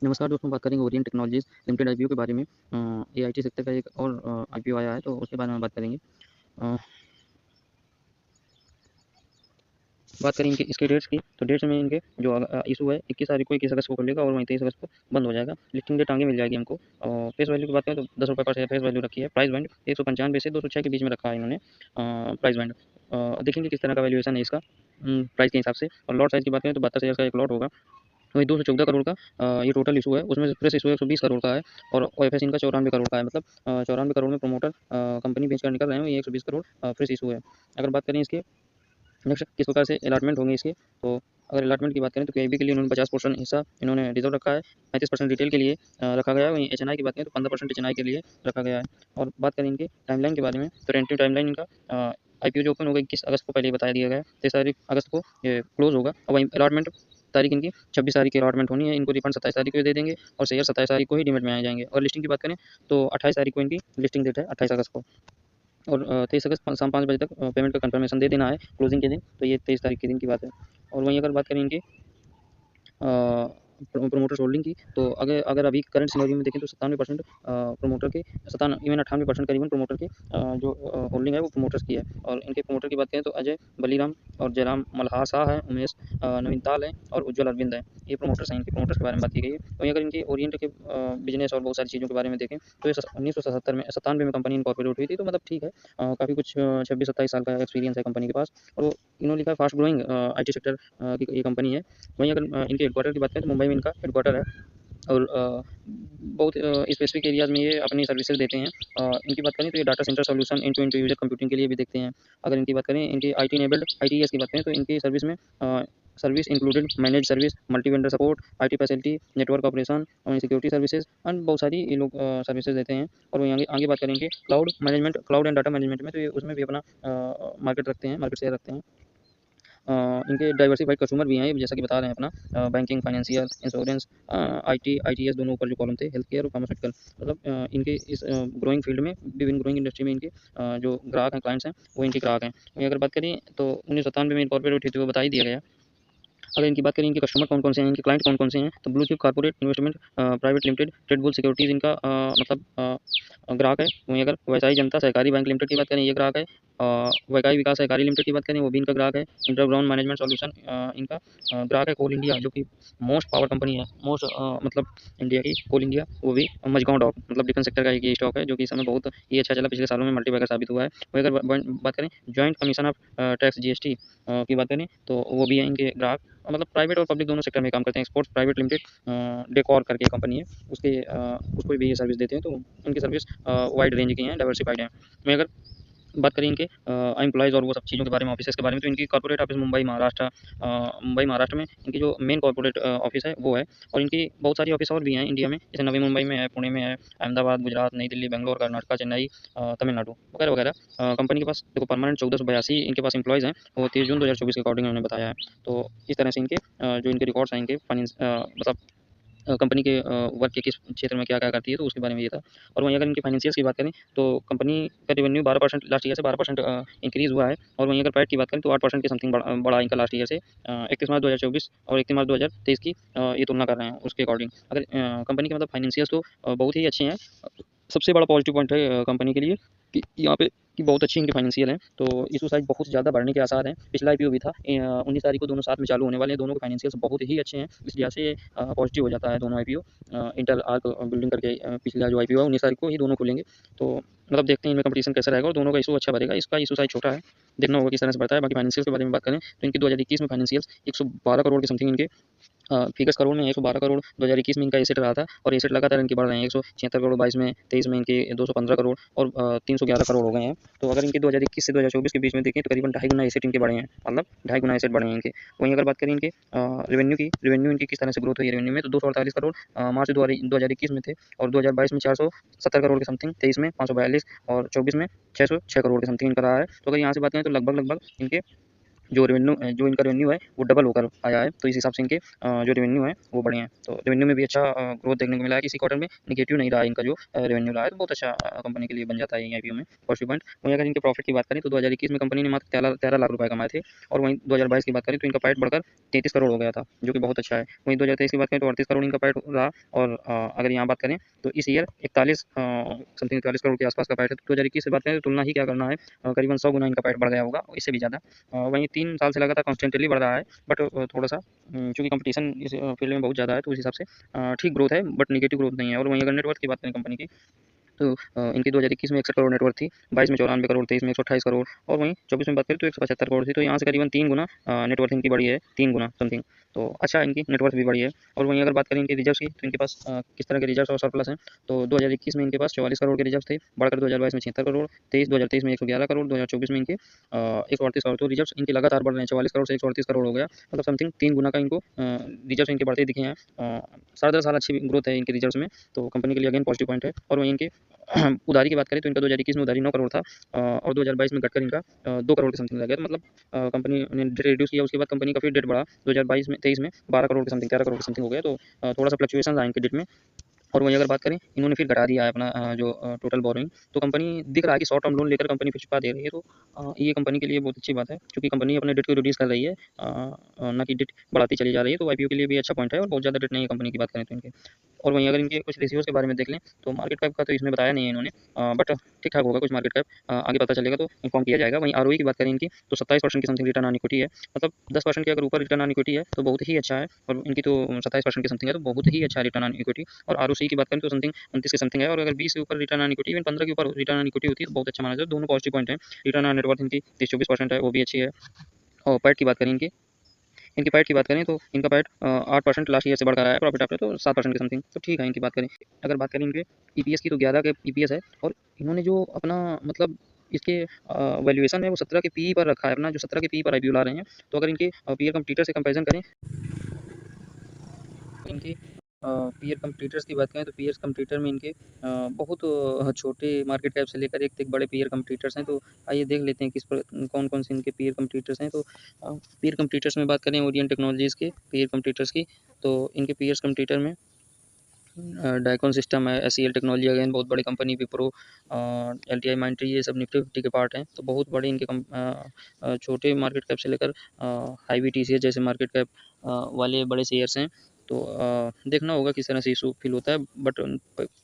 नमस्कार दोस्तों, बात करेंगे ओरिएंट टेक्नोलॉजीज़ लिमिटेड आईपीओ के बारे में। ये आईटी सेक्टर का एक और आईपीओ आया है, तो उसके बारे में बात करेंगे। अ, बात करें इनके इसके डेट्स की, तो डेट्स में इनके जो इशू है 21 तारीख को 21 अगस्त को खुलेगा और वहीं 23 अगस्त को बंद हो जाएगा। लिस्टिंग डेट आगे मिल जाएगी हमको। और फेस वैल्यू की बात करें तो ₹10 पर शेयर फेस वैल्यू रखी है। प्राइस बैंड 195 से 206 के बीच में रखा है इन्होंने प्राइस बैंड। देखेंगे किस तरह का वैल्यूएशन है इसका प्राइस के हिसाब से। और लॉट साइज़ की बात करें तो 72 शेयर का एक लॉट होगा। वही 214 करोड़ का ये टोटल इशू है, उसमें से फ्रेश इशू 120 करोड़ का है और ओएफएस इनका 94 करोड़ का है। मतलब 94 करोड़ में प्रमोटर कंपनी बेच कर निकल रहे हैं, ये 120 करोड़ फ्रेश इशू है। अगर बात करें इसके नेक्स्ट किस प्रकार से अलॉटमेंट होंगे इसके, तो अगर अलॉटमेंट की बात करें तो केआईबी के लिए उन्होंने 50% हिस्सा इन्होंने रिजर्व रखा है, 35% रिटेल के लिए रखा गया है। वहीं एचएनआई की बात करें तो 15% एचएनआई के लिए रखा गया है। और बात करें इनकी टाइमलाइन के बारे में, तो टेंटेटिव टाइमलाइन इनका आईपीओ जो ओपन होगा 21 अगस्त को पहले ही बता दिया गया है, 23 तारीख अगस्त को ये क्लोज होगा। और वहीं अलॉटमेंट तारीख इनकी 26 तारीख की अलॉटमेंट होनी है। इनको रिफंड 27 तारीख को दे देंगे और शेयर 27 तारीख को ही डीमेट में आ जाएंगे। और लिस्टिंग की बात करें तो 28 तारीख को इनकी लिस्टिंग डेट है, 28 अगस्त को। और 23 अगस्त शाम 5 बजे तक पेमेंट का कंफर्मेशन दे देना है क्लोजिंग के दिन। तो ये 23 तारीख के दिन की बात है। और वहीं अगर बात करें इनकी प्रोमोटर्स होल्डिंग की, तो अगर अगर अभी करंट सिनेरियो में देखें तो 97% प्रोमोटर के 97 इवन 98% करीबन प्रोमोटर की जो होल्डिंग है वो प्रोमोटर्स की है। और इनके प्रोमोटर की बात करें तो अजय बलीराम और जयराम मल्हार शाह है, उमेश नवीनताल है और उज्ज्वल अरविंद है। ये प्रोमोटर्स हैं, इनके प्रोमोटर्स के बारे में बात की गई है। वहीं अगर इनकी ओरिएंट के बिजनेस और बहुत सारी चीज़ों के बारे में देखें तो ये 1977 में 97 में कंपनी इनकॉर्पोरेट हुई थी, तो मतलब ठीक है। काफ़ी कुछ 26-27 साल का एक्सपीरियंस है कंपनी के पास। और वो इन्होंने लिखा है फास्ट ग्रोइंग आईटी सेक्टर की ये कंपनी है। वहीं अगर इनके हेडक्वार्टर की बात करें तो मुंबई में इनका हेडक्वार्टर है। और बहुत स्पेसिफिक एरियाज़ में ये अपनी सर्विसेज देते हैं। इनकी बात करें तो ये data centre solution into into user computing के लिए भी देखते हैं। अगर इनकी बात करें इनकी आईटी इनेबल्ड आईटीएस की बात करें तो इनकी सर्विस में service included manage service, multi vendor support, IT facility, network operation और सिक्योरिटी सर्विसेज एंड बहुत सारी ये लोग सर्विसेज देते हैं। और वहीं आगे आगे बात करेंगे cloud management, cloud and data management में, तो ये उसमें भी अपना मार्केट रखते हैं, मार्केट शेयर रखते हैं। इनके डाइवर्सिफाइड कस्टमर भी हैं, ये जैसा कि बता रहे हैं अपना banking, financial, insurance, IT, ITS दोनों ऊपर जो कॉलम थे, हेल्थ केयर और फार्मास्यूटिकल। मतलब इनके इस ग्रोइंग फील्ड में, विभिन्न ग्रोइंग इंडस्ट्री में इनके जो ग्राहक हैं, क्लाइंट्स हैं, वो इनके ग्राहक हैं। वहीं अगर बात करें तो 1997 में इनकॉर्पोरेट हुई थी, वो बता ही दिया गया। अगर इनकी बात करें इनके कस्टमर कौन-कौन से हैं, इनके क्लाइंट कौन-कौन से हैं, तो blue chip corporate investment private limited, red bull securities इनका मतलब ग्राहक है। वहीं अगर वैशाली जनता सहकारी बैंक लिमिटेड की बात करें, ये ग्राहक है। वैशाली विकास सहकारी लिमिटेड की बात करें, वो भी इनका ग्राहक है। इंटरग्राउंड मैनेजमेंट सॉल्यूशन इनका ग्राहक है। कोल इंडिया जो कि मोस्ट पावर कंपनी है, मोस्ट मतलब इंडिया की कोल इंडिया, वो भी मझगाँव डॉक मतलब डिफेंस सेक्टर का एक ये स्टॉक है, जो कि इस समय बहुत ही अच्छा चला, पिछले सालों में मल्टीबैगर साबित हुआ है। वहीं अगर बात करें joint commission of tax GST की बात करें तो वो भी है इनके ग्राहक। मतलब प्राइवेट और पब्लिक दोनों सेक्टर में काम करते हैं। एक्सपोर्ट्स प्राइवेट लिमिटेड डेकोर करके कंपनी है, उसको भी ये सर्विस देते हैं। तो इनकी सर्विस वाइड रेंज की हैं, डाइवर्सिफाइड हैं। मैं अगर बात करें इनके एम्प्लॉइज़ और वो सब चीज़ों के बारे में, ऑफिसेज़ के बारे में, तो इनकी कॉर्पोरेट ऑफिस मुंबई महाराष्ट्र में इनकी जो मेन कॉर्पोरेट ऑफिस है वो है। और इनकी बहुत सारी ऑफिस और भी हैं इंडिया में, जैसे नवी मुंबई में है, पुणे में है, अहमदाबाद, गुजरात, नई दिल्ली, बैंगलोर, कर्नाटक, चेन्नई, तमिलनाडु वगैरह वगैरह। कंपनी के पास देखो परमानेंट 1482 इनके पास एम्प्लॉइज़ हैं, वो 30 जून 2024 के अकॉर्डिंग उन्होंने बताया है। तो इस तरह से इनके जो इनके रिकॉर्ड्स हैं, इनके फाइनेंस मतलब कंपनी के वर्क के किस क्षेत्र में क्या-क्या करती है, तो उसके बारे में ये था। और वहीं अगर इनके फाइनेंशियल्स की बात करें, तो कंपनी का रेवेन्यू 12% लास्ट ईयर से 12% इंक्रीज़ हुआ है। और वहीं अगर पैट की बात करें तो 8% के समथिंग बढ़ा इनका लास्ट ईयर से। 31 मार्च 2024 और 31 मार्च 2023 की ये तुलना कर रहे हैं उसके अकॉर्डिंग। अगर कंपनी के मतलब फाइनेंशियल्स तो बहुत ही अच्छे हैं। सबसे बड़ा पॉजिटिव पॉइंट है कंपनी के लिए कि यहाँ पे कि बहुत अच्छी इनकी फाइनेंशियल है, तो इशू साइज़ बहुत ज़्यादा बढ़ने के आसार हैं। पिछला आईपीओ भी था 19 तारीख को, दोनों साथ में चालू होने वाले हैं। दोनों के फाइनेंशियल्स बहुत ही अच्छे हैं, इस लिहाज से पॉजिटिव हो जाता है दोनों आईपीओ। इंटेल आर्क बिल्डिंग करके पिछला जो आईपीओ है 19 तारीख को ही दोनों खुलेंगे। तो मतलब देखते हैं इनमें कंपटीशन कैसा रहेगा और दोनों का इशू अच्छा बढ़ेगा। इसका इशू साइज़ छोटा है, देखना होगा किस तरह से बढ़ता है। बाकी फाइनेंशियल्स के बारे में बात करें तो इनकी 2021 में फाइनेंशियल्स 112 करोड़ के समथिंग इनके फिगर्स करोड़ में 112 करोड़ 2021 में इनका एसेट रहा था। और एसेट लगातार इनके बढ़ रहे हैं, 176 करोड़ 22 में, 23 में इनके 215 करोड़ और 311 करोड़ हो गए हैं। तो अगर इनके 2021 से 2024 के बीच में देखें तो करीबन ढाई गुना एसेट इनके बढ़े हैं, मतलब ढाई गुना एसेट बढ़े हैं इनके। वहीं अगर बात करें इनके रेवेन्यू इनकी किस तरह से ग्रोथ हुई है रेवेन्यू में, तो 248 करोड़ मार्च 2021 में थे और 2022 में 470 करोड़ के समथिंग, 23 में 542 और 24 में 606 करोड़ के समथिंग इनका रहा है। तो अगर यहाँ से बात करें तो लगभग लगभग इनके जो इनका रेवेन्यू है वो डबल होकर आया है। तो इस हिसाब से इनके जो रेवेन्यू है वो बढ़े हैं। तो रेवेन्यू में भी अच्छा ग्रोथ देखने को मिला है, किसी क्वार्टर में नेगेटिव नहीं रहा है इनका जो रेवेन्यू रहा है, तो बहुत अच्छा कंपनी के लिए बन जाता है ये आईपीओ में पॉजिटिव पॉइंट। वहीं अगर इनके प्रॉफिट की बात करें तो 2021 में कंपनी ने मात्र 13 लाख रुपए कमाए थे, और वहीं 2022 की बात करें तो इनका पैट बढ़कर 33 करोड़ हो गया था, जो कि बहुत अच्छा है। वहीं 2023 की बात करें तो 38 करोड़ इनका पैट रहा, और अगर यहाँ बात करें तो इस ईयर 41 समथिंग 41 करोड़ के आसपास का पैट है। तो 2021 से बात करें तो तुलना ही क्या करना है, करीबन 100 गुना इनका पैट बढ़ गया होगा, इससे भी ज़्यादा। वहीं 3 साल से लगातार कॉन्स्टेंटली बढ़ रहा है, बट थोड़ा-सा चूँकि कंपटीशन इस फील्ड में बहुत ज़्यादा है, तो उस हिसाब से ठीक ग्रोथ है, बट नेगेटिव ग्रोथ नहीं है। और वहीं अगर नेटवर्थ की बात करें कंपनी की, तो इनकी 2021 में 61 करोड़ नेटवर्थ थी, 22 में 94 करोड़, 23 में 128 करोड़, और वहीं 24 में बात करें तो 175 करोड़ थी। तो यहाँ से करीबन 3 गुना नेटवर्थ इनकी बढ़ी है, 3 गुना समथिंग। तो अच्छा, इनकी नेटवर्थ भी बढ़ी है। और वहीं अगर बात करें इनके रिजर्व्स की, तो इनके पास किस तरह के रिजर्व्स और सरप्लस हैं, तो 2021 में इनके पास 44 करोड़ के रिजर्व्स थे, बढ़कर 2022 में 76 करोड़, 2023 में 111 करोड़, 2024 में इनके 138 करोड़। तो रिजर्व्स इनके लगातार बढ़ रहे हैं, 44 करोड़ से 138 करोड़ हो गया, मतलब समथिंग 3 गुना का इनको रिजर्व्स इनके बढ़ते दिखे हैं। साल दर साल अच्छी ग्रोथ है इनके रिजर्व्स में, तो कंपनी के लिए अगेन पॉजिटिव पॉइंट है। और वहीं इनके उधारी की बात करें तो इनका 2021 में उधारी 9 करोड़ था, और 2022 में घटकर इनका 2 करोड़ के समथिंग रह गया। तो मतलब कंपनी ने डेट रिड्यूस किया, उसके बाद कंपनी का फिर डेट बढ़ा, 2022 में 23 में 12 करोड़ के समथिंग, 13 करोड़ के समथिंग हो गया। तो थोड़ा सा फ्लक्चुएशन आए इनके डेट में। और वहीं अगर बात करें, इन्होंने फिर घटा दिया है अपना जो टोटल बोरोइंग। तो कंपनी दिख रहा है कि शॉर्ट टर्म लोन लेकर कंपनी फिर चुका दे रही है, तो ये कंपनी के लिए बहुत अच्छी बात है, क्योंकि कंपनी अपने डेट को रिड्यूस कर रही है, ना कि डेट बढ़ाती चली जा रही है। तो आईपीओ के लिए भी अच्छा पॉइंट है, और बहुत ज़्यादा डेट नहीं है कंपनी की बात करें तो इनके। और वहीं अगर इनके कुछ रेशियोज़ के बारे में देख लें, तो मार्केट कैप का तो इसमें बताया नहीं है इन्होंने, बट ठीक-ठाक होगा कुछ मार्केट कैप, आगे पता चलेगा तो इन्फॉर्म किया जाएगा। वहीं आरओई की बात करें इनकी, तो 27% की समथिंग रिटर्न ऑन इक्विटी है, मतलब 10% के अगर ऊपर रिटर्न ऑन इक्विटी है तो बहुत ही अच्छा है, और इनकी तो 27% की समथिंग है, तो बहुत ही अच्छा रिटर्न ऑन इक्विटी। और आरओसी की बात करें तो समथिंग 29 के समथिंग है, और अगर 20 के ऊपर रिटर्न ऑन इक्विटी, इवन 15 के ऊपर रिटर्न ऑन इक्विटी होती है तो बहुत अच्छा माना जाता है। दोनों पॉजिटिव पॉइंट हैं। रिटर्न ऑन नेटवर्थ इनकी 30-24% है, वो भी अच्छी है। और पैट की बात करें इनकी, पैट की बात करें तो इनका पैट 8% लास्ट ईयर से बढ़कर आया है, प्रॉफिट आफ्टर तो 7% के समथिंग, तो ठीक है इनकी बात करें। अगर बात करें इनके ईपीएस की, तो 11 के ईपीएस है, और इन्होंने जो अपना मतलब इसके वैल्यूएशन है वो 17 के पीई पर रखा है अपना, जो 17 के पीई पर आईपीओ ला रहे हैं। तो अगर इनके पीयर कंपटीटर से कंपेरिजन करें, इनके पीयर कंपटीटर्स की बात करें तो पीयर कंपटीटर में इनके बहुत छोटे मार्केट कैप से लेकर एक से एक बड़े पीयर कंपटीटर्स हैं। तो आइए देख लेते हैं किस पर कौन-कौन से इनके पीयर कंपटीटर्स हैं। तो पीयर कंपटीटर्स में बात करें ओरिएंट टेक्नोलॉजीज़ के पीयर कंपटीटर्स की, तो इनके पीयर्स कंपटीटर में डाइकॉन सिस्टम है, एससीएल टेक्नोलॉजी अगेन बहुत बड़ी कंपनी, विप्रो, एलटीआई माइंडट्री, ये सब निफ्टी 50 के पार्ट हैं। तो बहुत बड़ी इनके छोटे मार्केट कैप से लेकर हाई टीसीएस जैसे मार्केट कैप वाले बड़े शेयर्स हैं। तो देखना होगा किस तरह से इशू फील होता है, but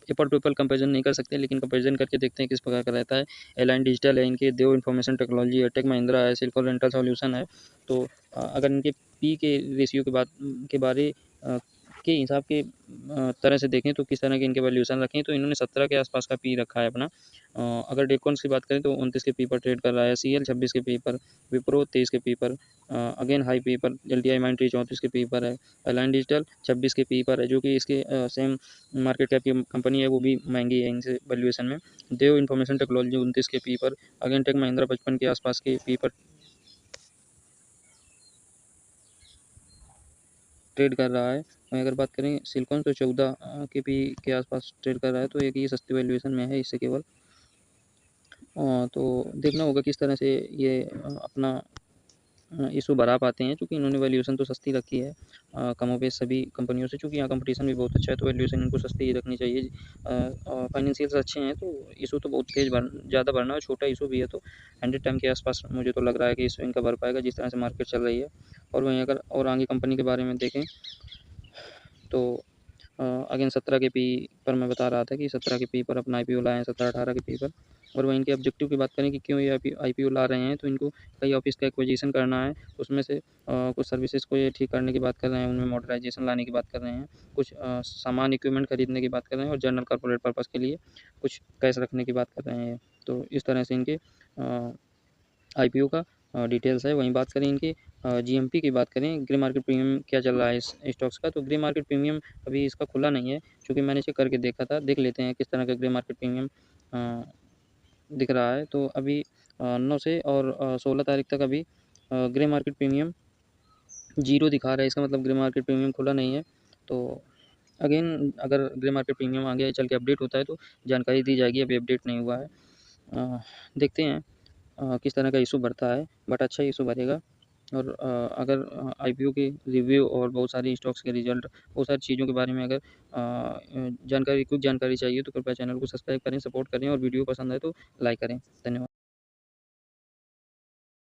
apple to apple comparison नहीं कर सकते, लेकिन कंपेरिजन करके देखते हैं किस प्रकार का रहता है। एलाइन डिजिटल है इनके, देव इंफॉर्मेशन टेक्नोलॉजी है, टेक महिंद्रा है, सिलिकॉन रेंटल सॉल्यूशन है। तो अगर इनके पी के रेशियो के बारे के हिसाब के तरह से देखें, तो किस तरह के इनके वैल्यूएशन रखें, तो इन्होंने 17 के आसपास का पी रखा है अपना। अगर डेकोन्स की बात करें तो 29 के पी पर ट्रेड कर रहा है, सीएल 26 के पी पर, विप्रो 23 के पी पर, अगेन हाई पी पर, एलटीआई माइंडट्री 34 के पी पर है, अलाइन डिजिटल 26 के पी पर है, जो कि इसके सेम मार्केट कैप की कंपनी है, वो भी महंगी है इनसे वैल्यूएशन में। देव इंफॉर्मेशन टेक्नोलॉजी 29 के पी पर, अगेन टेक महिंद्रा 55 के आसपास के पी पर ट्रेड कर रहा है। वहीं अगर बात करें सिलिकॉन, तो 14 के पी के आसपास ट्रेड कर रहा है, तो एक ये सस्ती वैल्यूएशन में है इससे केवल। तो देखना होगा किस तरह से ये अपना इशू बढ़ा पाते हैं, चूँकि इन्होंने वैल्यूएशन तो सस्ती रखी है कमोबेश सभी कंपनियों से, चूँकि यहाँ कंपटीशन भी बहुत अच्छा है, तो वैल्यूएशन इनको सस्ती ही रखनी चाहिए। फाइनेंशियल्स अच्छे हैं, तो इशू तो बहुत तेज़ ज़्यादा बढ़ना है, छोटा इशू भी है, तो 100 टाइम के आसपास मुझे तो लग रहा है कि इशू इनका बढ़ पाएगा, जिस तरह से मार्केट चल रही है। और वहीं अगर और आगे कंपनी के बारे में देखें, तो अगेन 17 के पी पर मैं बता रहा था कि 17 के पी पर अपना आईपीओ लाए हैं, 17-18 के पी पर। और वहीं इनके ऑब्जेक्टिव की बात करें कि क्यों ये आईपीओ ला रहे हैं, तो इनको कई ऑफिस का एक्विजिशन करना है, उसमें से कुछ सर्विसेज को ये ठीक करने की बात कर रहे हैं, उनमें मॉडर्नाइजेशन लाने की बात कर रहे हैं, कुछ सामान इक्विपमेंट खरीदने की बात कर रहे हैं, और जनरल कॉर्पोरेट पर्पज़ के लिए कुछ कैश रखने की बात कर रहे हैं। तो इस तरह से इनके आईपीओ का डिटेल्स है। वहीं बात करें इनकी जीएमपी की बात करें, ग्रे मार्केट प्रीमियम क्या चल रहा है इस स्टॉक्स का, तो ग्रे मार्केट प्रीमियम अभी इसका खुला नहीं है, चूँकि मैंने चेक करके देखा था। देख लेते हैं किस तरह का ग्रे मार्केट प्रीमियम दिख रहा है। तो अभी 9 से और 16 तारीख तक अभी ग्रे मार्केट प्रीमियम 0 दिखा रहा है, इसका मतलब ग्रे मार्केट प्रीमियम खुला नहीं है। तो अगेन अगर ग्रे मार्केट प्रीमियम आगे चल के अपडेट होता है तो जानकारी दी जाएगी, अभी अपडेट नहीं हुआ है। देखते हैं किस तरह का इशू बढ़ता है, बट अच्छा इशू बढ़ेगा। और अगर आईपीओ के रिव्यू और बहुत सारी स्टॉक्स के रिजल्ट, बहुत सारी चीज़ों के बारे में अगर जानकारी, क्विक जानकारी चाहिए तो कृपया चैनल को सब्सक्राइब करें, सपोर्ट करें और वीडियो पसंद आए तो लाइक करें। धन्यवाद।